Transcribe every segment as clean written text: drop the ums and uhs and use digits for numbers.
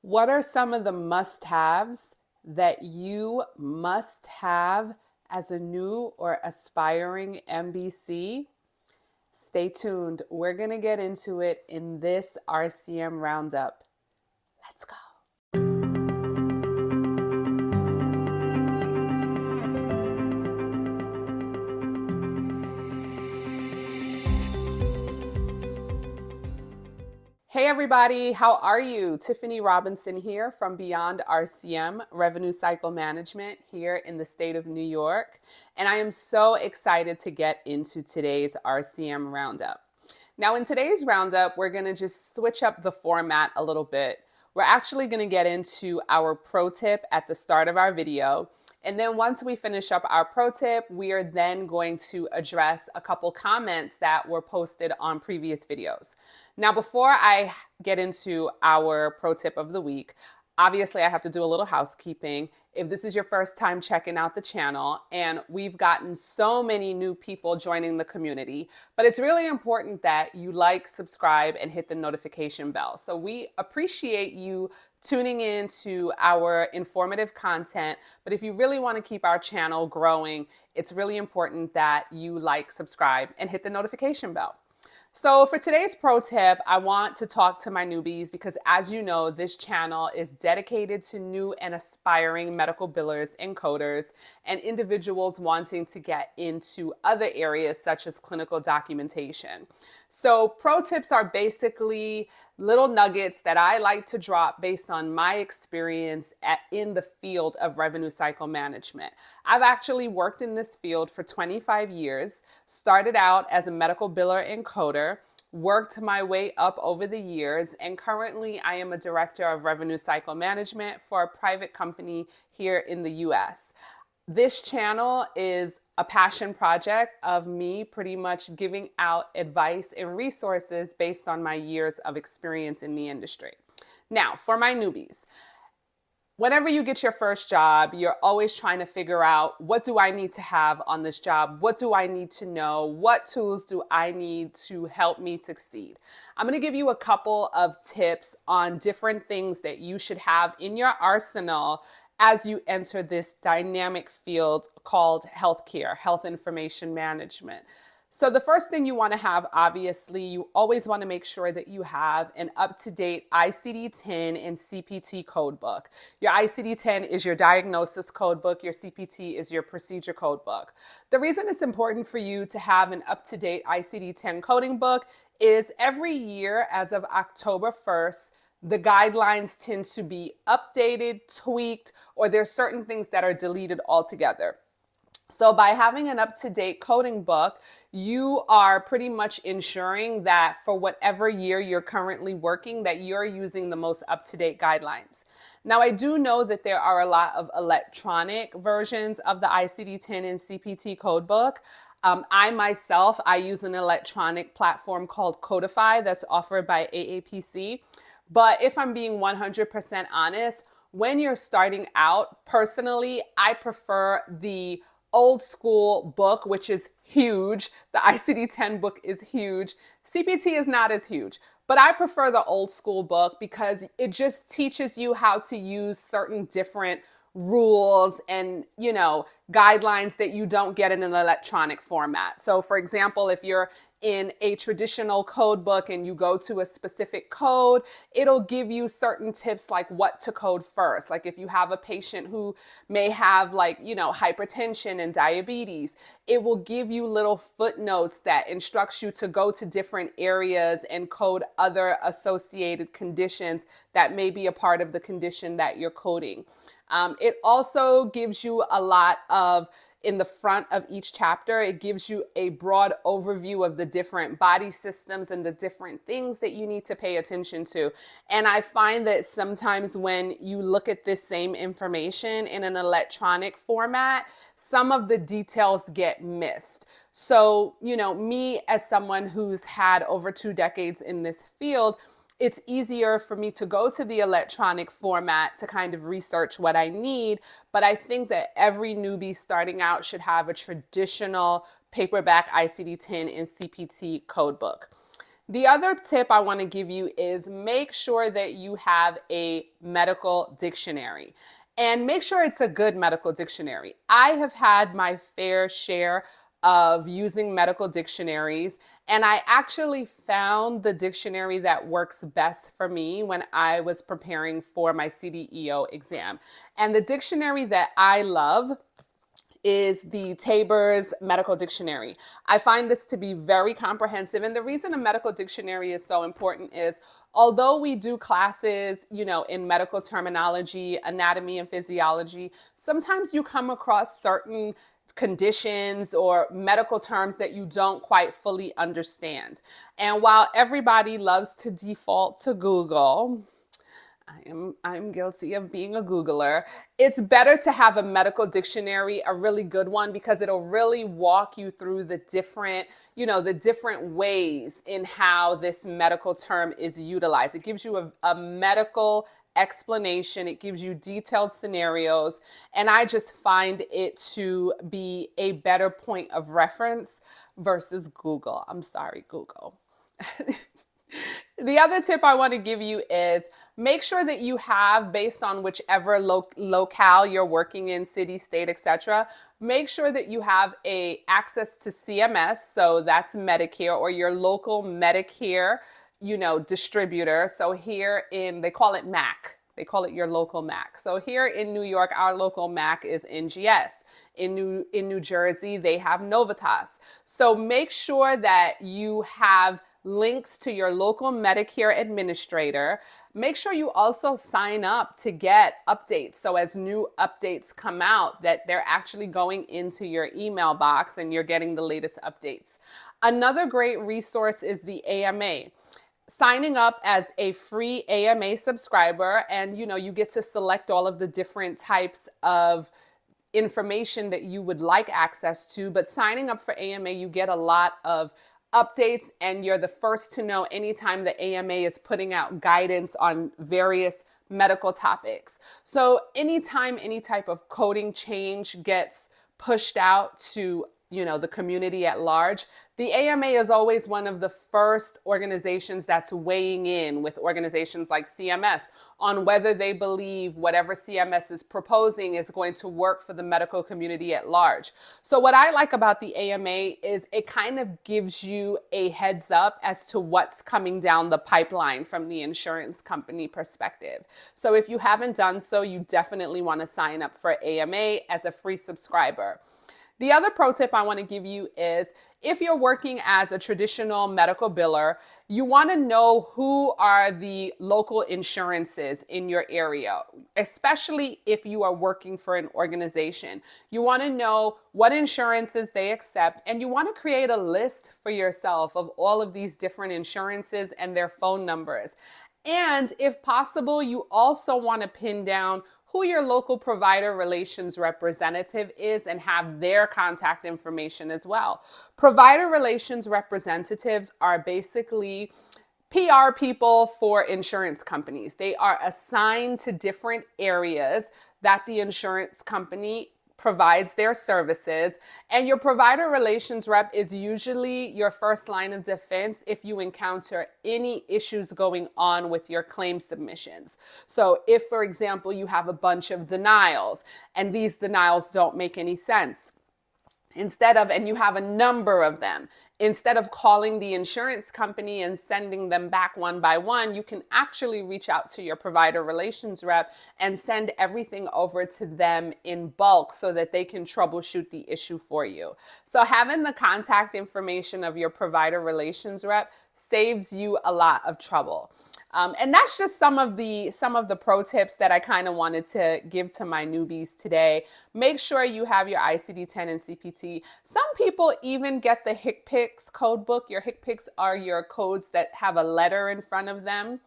What are some of the must-haves that you must have as a new or aspiring MBC? Stay tuned. We're going to get into it in this RCM roundup. Let's go. Hey everybody, how are you? Tiffany Robinson here from Beyond RCM, Revenue Cycle Management here in the state of New York. And I am so excited to get into today's RCM Roundup. Now in today's Roundup, we're gonna just switch up the format a little bit. We're actually gonna get into our pro tip at the start of our video. And then once we finish up our pro tip, we are then going to address a couple comments that were posted on previous videos. Now, before I get into our pro tip of the week, obviously I have to do a little housekeeping. If this is your first time checking out the channel, and we've gotten so many new people joining the community, but it's really important that you like, subscribe, and hit the notification bell. So we appreciate you tuning in to our informative content. But if you really want to keep our channel growing, it's really important that you like, subscribe, and hit the notification bell. So for today's pro tip, I want to talk to my newbies because, as you know, this channel is dedicated to new and aspiring medical billers and coders and individuals wanting to get into other areas such as clinical documentation. So pro tips are basically little nuggets that I like to drop based on my experience in the field of revenue cycle management. I've actually worked in this field for 25 years, started out as a medical biller and coder, worked my way up over the years, and currently I am a director of revenue cycle management for a private company here in the US. This channel is a passion project of me pretty much giving out advice and resources based on my years of experience in the industry. Now, for my newbies, whenever you get your first job, you're always trying to figure out, what do I need to have on this job? What do I need to know? What tools do I need to help me succeed? I'm going to give you a couple of tips on different things that you should have in your arsenal as you enter this dynamic field called healthcare, health information management. So the first thing you want to have, obviously, you always want to make sure that you have an up-to-date ICD-10 and CPT code book. Your ICD-10 is your diagnosis code book. Your CPT is your procedure code book. The reason it's important for you to have an up-to-date ICD-10 coding book is every year as of October 1st, the guidelines tend to be updated, tweaked, or there's certain things that are deleted altogether. So by having an up-to-date coding book, you are pretty much ensuring that for whatever year you're currently working, that you're using the most up-to-date guidelines. Now, I do know that there are a lot of electronic versions of the ICD-10 and CPT code book. I use an electronic platform called Codify that's offered by AAPC. But if I'm being 100% honest, when you're starting out, personally, I prefer the old school book, which is huge. The ICD-10 book is huge. CPT is not as huge, but I prefer the old school book because it just teaches you how to use certain different rules and, guidelines that you don't get in an electronic format. So for example, if you're in a traditional code book and you go to a specific code, it'll give you certain tips like what to code first. Like if you have a patient who may have hypertension and diabetes, it will give you little footnotes that instructs you to go to different areas and code other associated conditions that may be a part of the condition that you're coding. It also gives you a lot of, in the front of each chapter, it gives you a broad overview of the different body systems and the different things that you need to pay attention to. And I find that sometimes when you look at this same information in an electronic format, some of the details get missed. So, me as someone who's had over 2 decades in this field, it's easier for me to go to the electronic format to kind of research what I need. But I think that every newbie starting out should have a traditional paperback ICD-10 and CPT code book. The other tip I want to give you is make sure that you have a medical dictionary and make sure it's a good medical dictionary. I have had my fair share of using medical dictionaries, and I actually found the dictionary that works best for me when I was preparing for my CDEO exam. And the dictionary that I love is the Tabor's Medical Dictionary. I find this to be very comprehensive. And the reason a medical dictionary is so important is although we do classes, in medical terminology, anatomy, and physiology, sometimes you come across certain conditions or medical terms that you don't quite fully understand. And while everybody loves to default to Google, I'm guilty of being a Googler. It's better to have a medical dictionary, a really good one, because it'll really walk you through the different ways in how this medical term is utilized. It gives you a medical explanation. It gives you detailed scenarios. And I just find it to be a better point of reference versus Google. I'm sorry, Google. The other tip I want to give you is make sure that you have, based on whichever locale you're working in, city, state, etc., make sure that you have a access to CMS, so that's Medicare, or your local Medicare, distributor. So they call it MAC. They call it your local MAC. So here in New York, our local MAC is NGS. In New Jersey, they have Novitas. So make sure that you have links to your local Medicare administrator. Make sure you also sign up to get updates. So as new updates come out, that they're actually going into your email box and you're getting the latest updates. Another great resource is the AMA. Signing up as a free AMA subscriber, and you get to select all of the different types of information that you would like access to. But signing up for AMA, you get a lot of updates, and you're the first to know anytime the AMA is putting out guidance on various medical topics. So anytime any type of coding change gets pushed out to the community at large, the AMA is always one of the first organizations that's weighing in with organizations like CMS on whether they believe whatever CMS is proposing is going to work for the medical community at large. So what I like about the AMA is it kind of gives you a heads up as to what's coming down the pipeline from the insurance company perspective. So if you haven't done so, you definitely want to sign up for AMA as a free subscriber. The other pro tip I want to give you is if you're working as a traditional medical biller, you want to know who are the local insurances in your area, especially if you are working for an organization. You want to know what insurances they accept, and you want to create a list for yourself of all of these different insurances and their phone numbers. And if possible, you also want to pin down who your local provider relations representative is and have their contact information as well. Provider relations representatives are basically PR people for insurance companies. They are assigned to different areas that the insurance company provides their services, and your provider relations rep is usually your first line of defense if you encounter any issues going on with your claim submissions. So if, for example, you have a bunch of denials and these denials don't make any sense, and you have a number of them, instead of calling the insurance company and sending them back one by one, you can actually reach out to your provider relations rep and send everything over to them in bulk so that they can troubleshoot the issue for you. So having the contact information of your provider relations rep saves you a lot of trouble. And that's just some of the pro tips that I kind of wanted to give to my newbies today. Make sure you have your ICD-10 and CPT. Some people even get the HCPCS code book. Your HCPCS are your codes that have a letter in front of them.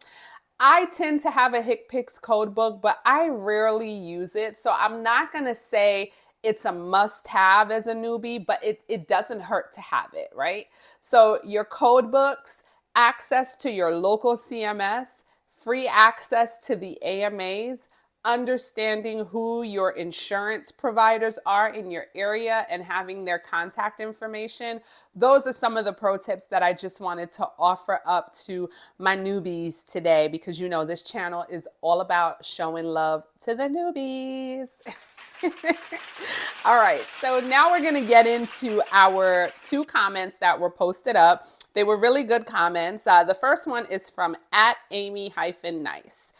I tend to have a HCPCS code book, but I rarely use it. So I'm not going to say it's a must-have as a newbie, but it doesn't hurt to have it, right? So your code books, access to your local CMS, free access to the AMAs, understanding who your insurance providers are in your area and having their contact information. Those are some of the pro tips that I just wanted to offer up to my newbies today, because you know this channel is all about showing love to the newbies. All right, so now we're going to get into our 2 comments that were posted up. They were really good comments. The first one is from @Amy-Nice.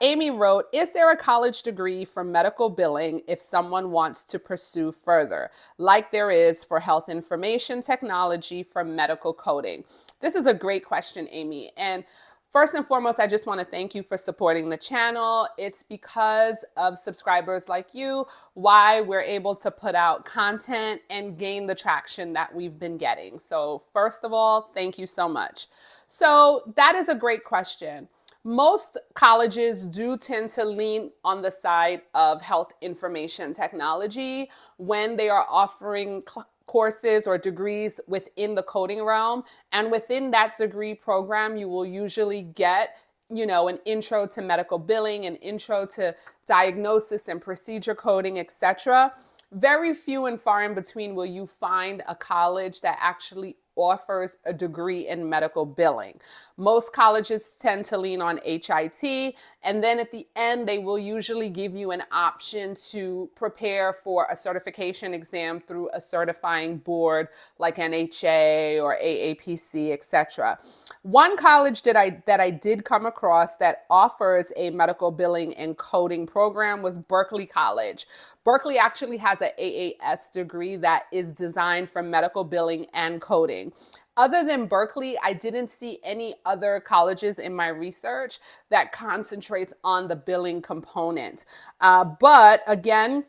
Amy wrote, is there a college degree for medical billing if someone wants to pursue further, like there is for health information technology for medical coding? This is a great question, Amy. And first and foremost, I just want to thank you for supporting the channel. It's because of subscribers like you why we're able to put out content and gain the traction that we've been getting. So first of all, thank you so much. So that is a great question. Most colleges do tend to lean on the side of health information technology when they are offering courses or degrees within the coding realm. And within that degree program, you will usually get, an intro to medical billing, an intro to diagnosis and procedure coding, etc. Very few and far in between will you find a college that actually offers a degree in medical billing. Most colleges tend to lean on HIT, and then at the end, they will usually give you an option to prepare for a certification exam through a certifying board like NHA or AAPC, etc. One college that I did come across that offers a medical billing and coding program was Berkeley College. Berkeley actually has an AAS degree that is designed for medical billing and coding. Other than Berkeley, I didn't see any other colleges in my research that concentrates on the billing component. But again,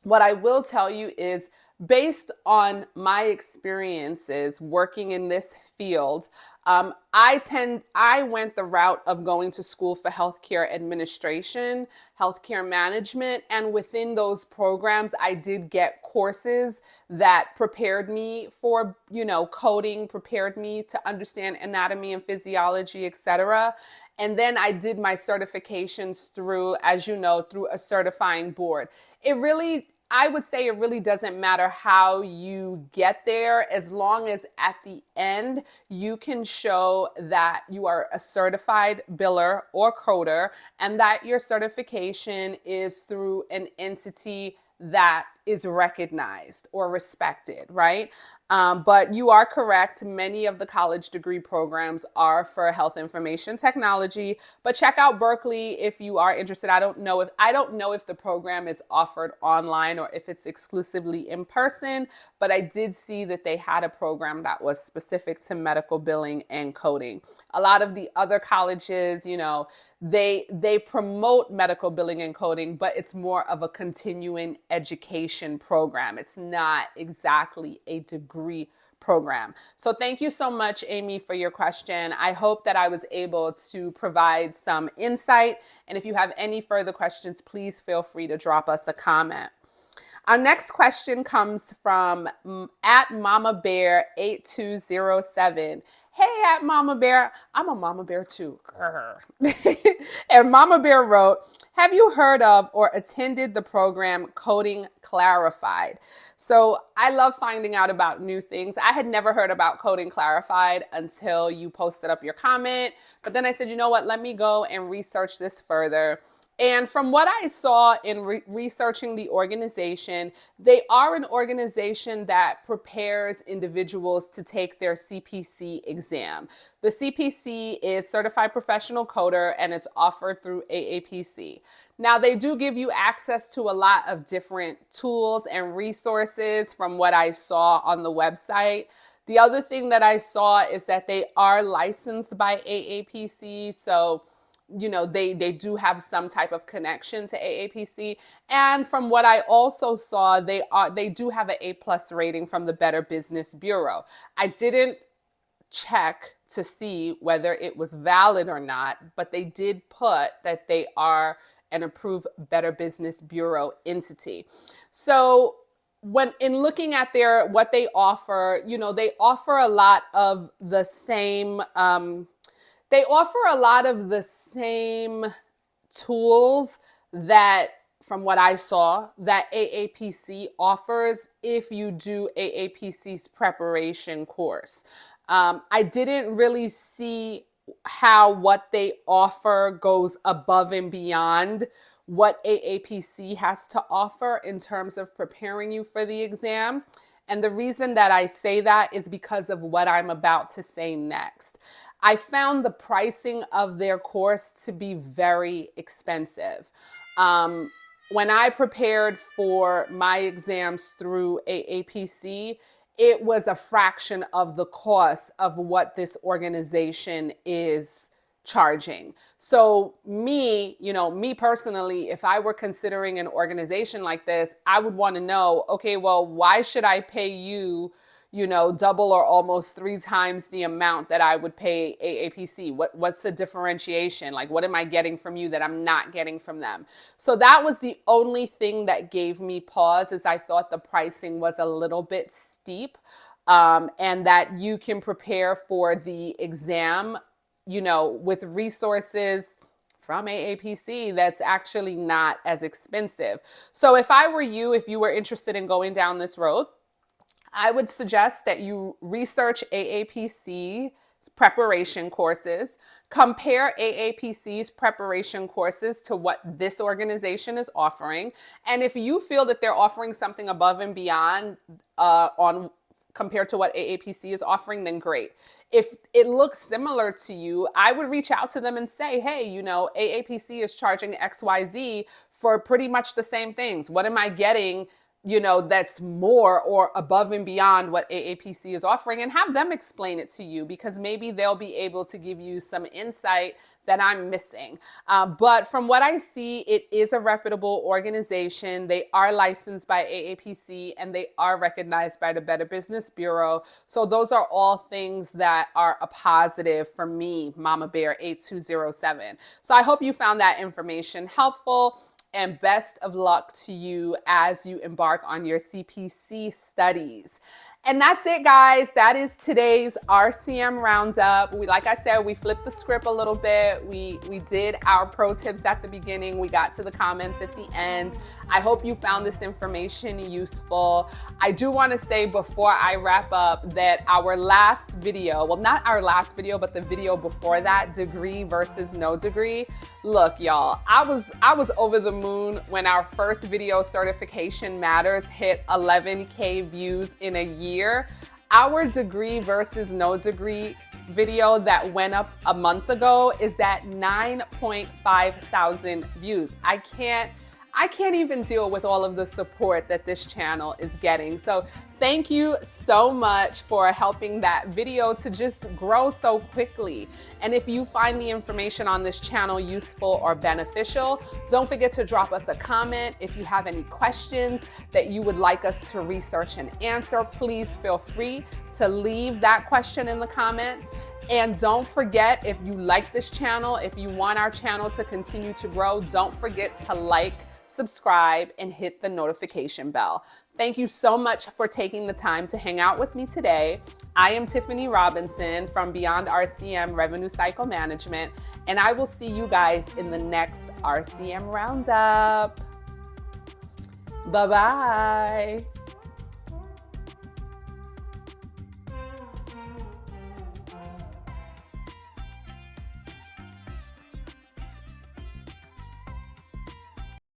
what I will tell you is, based on my experiences working in this field, I went the route of going to school for healthcare administration, healthcare management, and within those programs, I did get courses that prepared me for, coding, prepared me to understand anatomy and physiology, etc. And then I did my certifications through, as you know, through a certifying board. I would say it really doesn't matter how you get there, as long as at the end you can show that you are a certified biller or coder and that your certification is through an entity that is recognized or respected, right? But you are correct. Many of the college degree programs are for health information technology, but check out Berkeley if you are interested. I don't know if the program is offered online or if it's exclusively in person, but I did see that they had a program that was specific to medical billing and coding. A lot of the other colleges, they promote medical billing and coding, but it's more of a continuing education program. It's not exactly a degree program. So thank you so much, Amy, for your question. I hope that I was able to provide some insight. And if you have any further questions, please feel free to drop us a comment. Our next question comes from @MamaBear8207. Hey, @MamaBear. I'm a Mama Bear too. And Mama Bear wrote, have you heard of or attended the program Coding Clarified? So I love finding out about new things. I had never heard about Coding Clarified until you posted up your comment. But then I said, you know what, let me go and research this further. And from what I saw in researching the organization, they are an organization that prepares individuals to take their CPC exam. The CPC is Certified Professional Coder, and it's offered through AAPC. Now, they do give you access to a lot of different tools and resources from what I saw on the website. The other thing that I saw is that they are licensed by AAPC, so they do have some type of connection to AAPC. And from what I also saw, they do have an A+ rating from the Better Business Bureau. I didn't check to see whether it was valid or not, but they did put that they are an approved Better Business Bureau entity. So when in looking at what they offer, they offer a lot of the same tools that, from what I saw, that AAPC offers if you do AAPC's preparation course. I didn't really see how what they offer goes above and beyond what AAPC has to offer in terms of preparing you for the exam. And the reason that I say that is because of what I'm about to say next. I found the pricing of their course to be very expensive. When I prepared for my exams through AAPC, it was a fraction of the cost of what this organization is charging. So me personally, if I were considering an organization like this, I would want to know, okay, well, why should I pay you, double or almost 3 times the amount that I would pay AAPC? What's the differentiation? Like, what am I getting from you that I'm not getting from them? So that was the only thing that gave me pause, is I thought the pricing was a little bit steep, and that you can prepare for the exam with resources from AAPC that's actually not as expensive. So if I were you, if you were interested in going down this road, I would suggest that you research AAPC's preparation courses, compare AAPC's preparation courses to what this organization is offering. And if you feel that they're offering something above and beyond on compared to what AAPC is offering, then great. If it looks similar to you, I would reach out to them and say, hey, AAPC is charging XYZ for pretty much the same things. What am I getting, that's more or above and beyond what AAPC is offering? And have them explain it to you, because maybe they'll be able to give you some insight that I'm missing. But from what I see, it is a reputable organization. They are licensed by AAPC and they are recognized by the Better Business Bureau. So those are all things that are a positive for me, Mama Bear 8207. So I hope you found that information helpful, and best of luck to you as you embark on your CPC studies. And that's it, guys. That is today's RCM Roundup. Like I said, we flipped the script a little bit. We did our pro tips at the beginning. We got to the comments at the end. I hope you found this information useful. I do want to say before I wrap up that our last video, well, not our last video, but the video before that, degree versus no degree. Look, y'all, I was over the moon when our first video, Certification Matters, hit 11K views in a year. Our degree versus no degree video that went up a month ago is at 9.5 thousand views. I can't even deal with all of the support that this channel is getting. So thank you so much for helping that video to just grow so quickly. And if you find the information on this channel useful or beneficial, don't forget to drop us a comment. If you have any questions that you would like us to research and answer, please feel free to leave that question in the comments. And don't forget, if you like this channel, if you want our channel to continue to grow, don't forget to like, subscribe, and hit the notification bell. Thank you so much for taking the time to hang out with me today. I am Tiffany Robinson from Beyond RCM Revenue Cycle Management, and I will see you guys in the next RCM Roundup. Bye-bye.